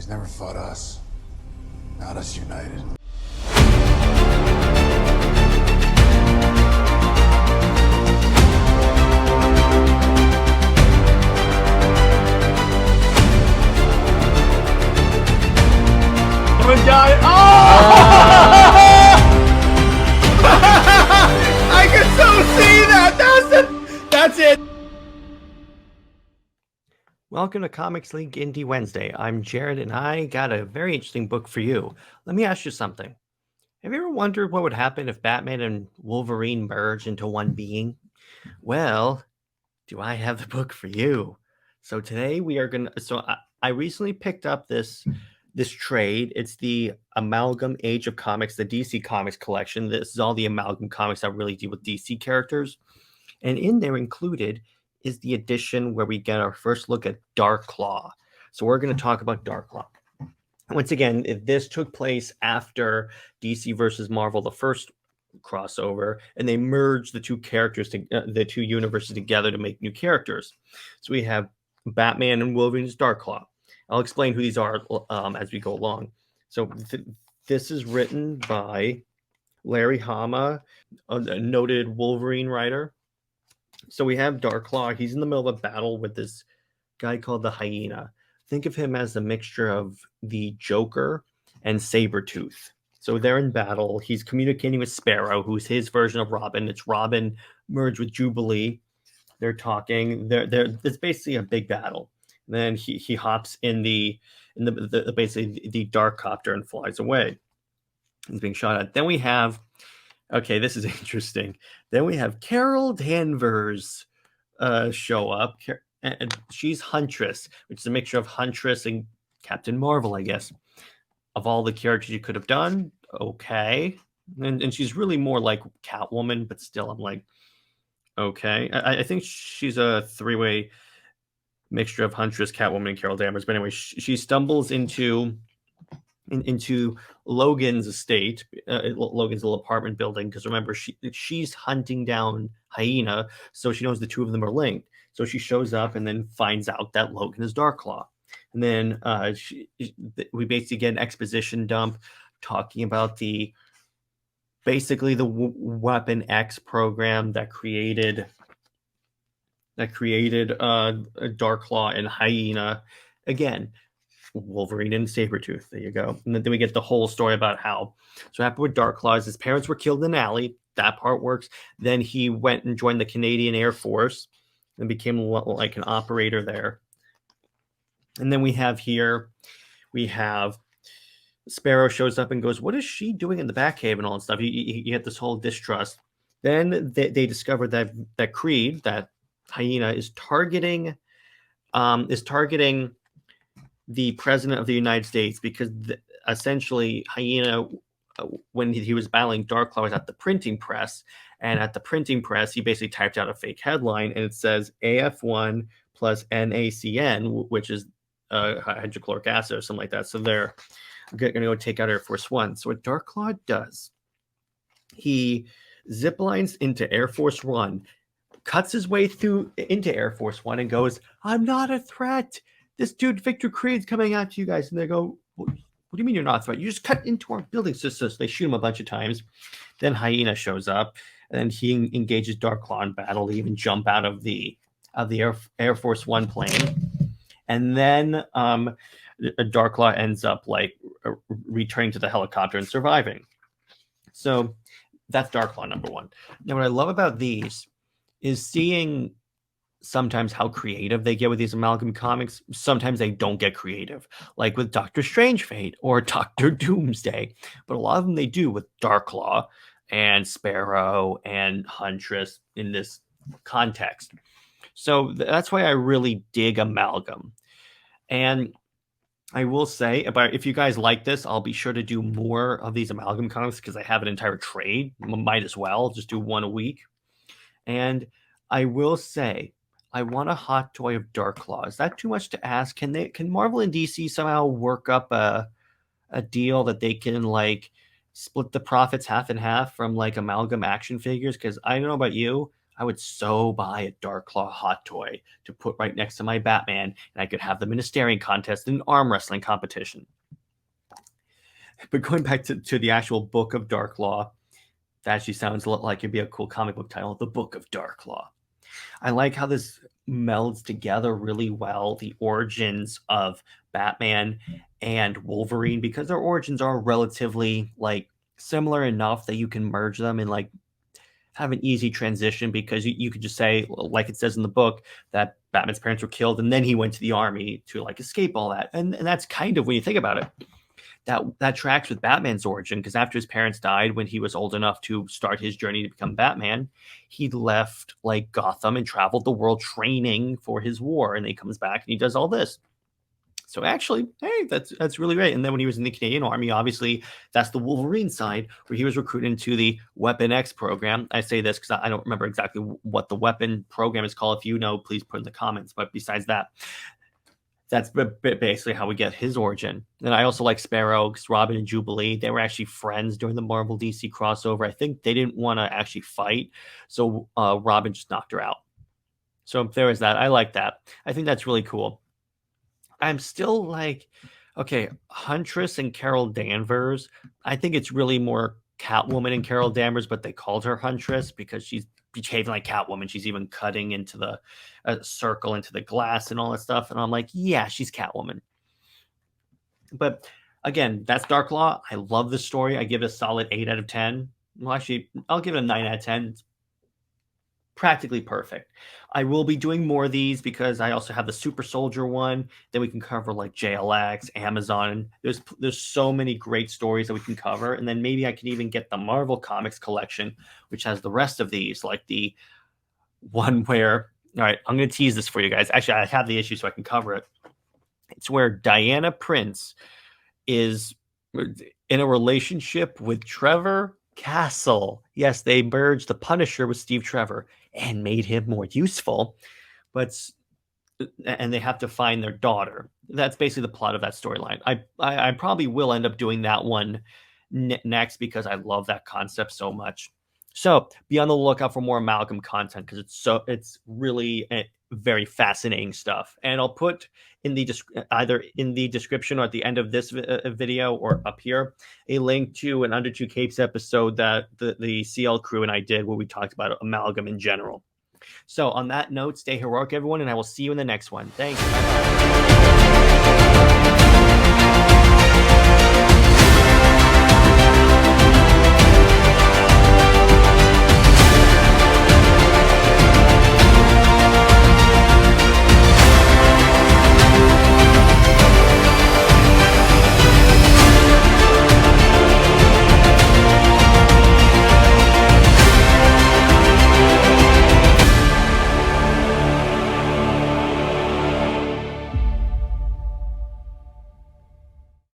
He's never fought us. Not us united. Die. Oh! I can so see that. That's it. Welcome to Comics League Indie Wednesday. I'm Jared, and I got a very interesting book for you. Let me ask you something. Have you ever wondered what would happen if Batman and Wolverine merged into one being? Well, do I have the book for you? So today we are gonna. I recently picked up this trade. It's the Amalgam Age of Comics, the DC Comics collection. This is all the Amalgam Comics that really deal with DC characters. And in there included is the edition where we get our first look at Darkclaw. So we're going to talk about Darkclaw. Once again, this took place after DC versus Marvel, the first crossover, and they merged the two characters, the two universes together to make new characters. So we have Batman and Wolverine's Darkclaw. I'll explain who these are as we go along. So this is written by Larry Hama, a noted Wolverine writer. So we have Darkclaw. He's in the middle of a battle with this guy called the Hyena. Think of him as a mixture of the Joker and Sabretooth. So they're in battle. He's communicating with Sparrow, who's his version of Robin. It's Robin merged with Jubilee. They're talking. It's basically a big battle. And then he hops in the basically the dark copter and flies away. He's being shot at. Then we have, okay, this is interesting. Then we have Carol Danvers show up. And she's Huntress, which is a mixture of Huntress and Captain Marvel, I guess. Of all the characters you could have done, okay. And she's really more like Catwoman, but still I'm like, okay. I think she's a three-way mixture of Huntress, Catwoman, and Carol Danvers. But anyway, she stumbles into Logan's estate, Logan's little apartment building, because remember, she's hunting down Hyena, so she knows the two of them are linked. So she shows up and then finds out that Logan is Darkclaw. And then we basically get an exposition dump talking about basically the Weapon X program that created Darkclaw and Hyena. Again, Wolverine and Sabretooth. There you go. And then we get the whole story about how. So what happened with Darkclaw is his parents were killed in an alley. That part works. Then he went and joined the Canadian Air Force and became like an operator there. And then we have Sparrow shows up and goes, what is she doing in the Batcave and all that stuff? You get this whole distrust. Then they discover that Creed, that Hyena, is targeting the president of the United States, because essentially Hyena, when he was battling Darkclaw, was at the printing press, and at the printing press he basically typed out a fake headline, and it says AF1 plus NaCN, which is hydrochloric acid or something like that. So they're going to go take out Air Force One. So what Darkclaw does, he ziplines into Air Force One, cuts his way through into Air Force One, and goes, I'm not a threat. This dude, Victor Creed's coming at you guys. And they go, what do you mean you're not a threat? You just cut into our building. So they shoot him a bunch of times. Then Hyena shows up, and he engages Darkclaw in battle. They even jump out of the Air Force One plane. And then Darkclaw ends up like returning to the helicopter and surviving. So that's Darkclaw number one. Now, what I love about these is seeing sometimes how creative they get with these Amalgam comics. Sometimes they don't get creative, like with Doctor Strange Fate or Doctor Doomsday. But a lot of them they do with Darkclaw and Sparrow and Huntress in this context. So that's why I really dig Amalgam. And I will say, if you guys like this, I'll be sure to do more of these Amalgam comics, because I have an entire trade. Might as well just do one a week. And I will say, I want a hot toy of Darkclaw. Is that too much to ask? Can Marvel and DC somehow work up a deal that they can like split the profits half and half from like Amalgam action figures? Because I don't know about you, I would so buy a Darkclaw hot toy to put right next to my Batman, and I could have them in a staring contest and an arm wrestling competition. But going back to the actual book of Darkclaw, that actually sounds a lot like it'd be a cool comic book title, The Book of Darkclaw. I like how this melds together really well the origins of Batman and Wolverine, because their origins are relatively like similar enough that you can merge them and like have an easy transition, because you could just say, like it says in the book, that Batman's parents were killed and then he went to the army to like escape all that. And that's kind of, when you think about it, that tracks with Batman's origin, because after his parents died when he was old enough to start his journey to become Batman, he left like Gotham and traveled the world training for his war, and then he comes back and he does all this. So actually, hey, that's really great. And then when he was in the Canadian Army, obviously that's the Wolverine side, where he was recruited into the Weapon X program. I say this because I don't remember exactly what the weapon program is called. If you know, please put in the comments. But besides that, that's basically how we get his origin. And I also like Sparrow, because Robin and Jubilee, they were actually friends during the Marvel DC crossover. I think they didn't want to actually fight, so Robin just knocked her out. So there is that. I like that. I think that's really cool. I'm still like, okay, Huntress and Carol Danvers. I think it's really more Catwoman and Carol Danvers, but they called her Huntress because she's behaving like Catwoman. She's even cutting into the circle into the glass and all that stuff. And I'm like, yeah, she's Catwoman. But again, that's Darkclaw. I love this story. I give it a solid 8 out of 10. Well, actually, I'll give it a 9 out of 10. It's practically perfect. I will be doing more of these because I also have the Super Soldier one. Then we can cover like JLX, Amazon. There's so many great stories that we can cover, and then maybe I can even get the Marvel Comics collection, which has the rest of these, like the one where. All right, I'm going to tease this for you guys. Actually, I have the issue so I can cover it. It's where Diana Prince is in a relationship with Trevor Castle. Yes, they merged the Punisher with Steve Trevor and made him more useful, but and they have to find their daughter. That's basically the plot of that storyline. I probably will end up doing that one next, because I love that concept so much. So be on the lookout for more Amalgam content, because it's really very fascinating stuff. And I'll put in the either in the description or at the end of this video or up here a link to an Under Two Capes episode that the CL crew and I did, where we talked about Amalgam in general. So on that note, stay heroic, everyone, and I will see you in the next one. Thanks. Bye-bye.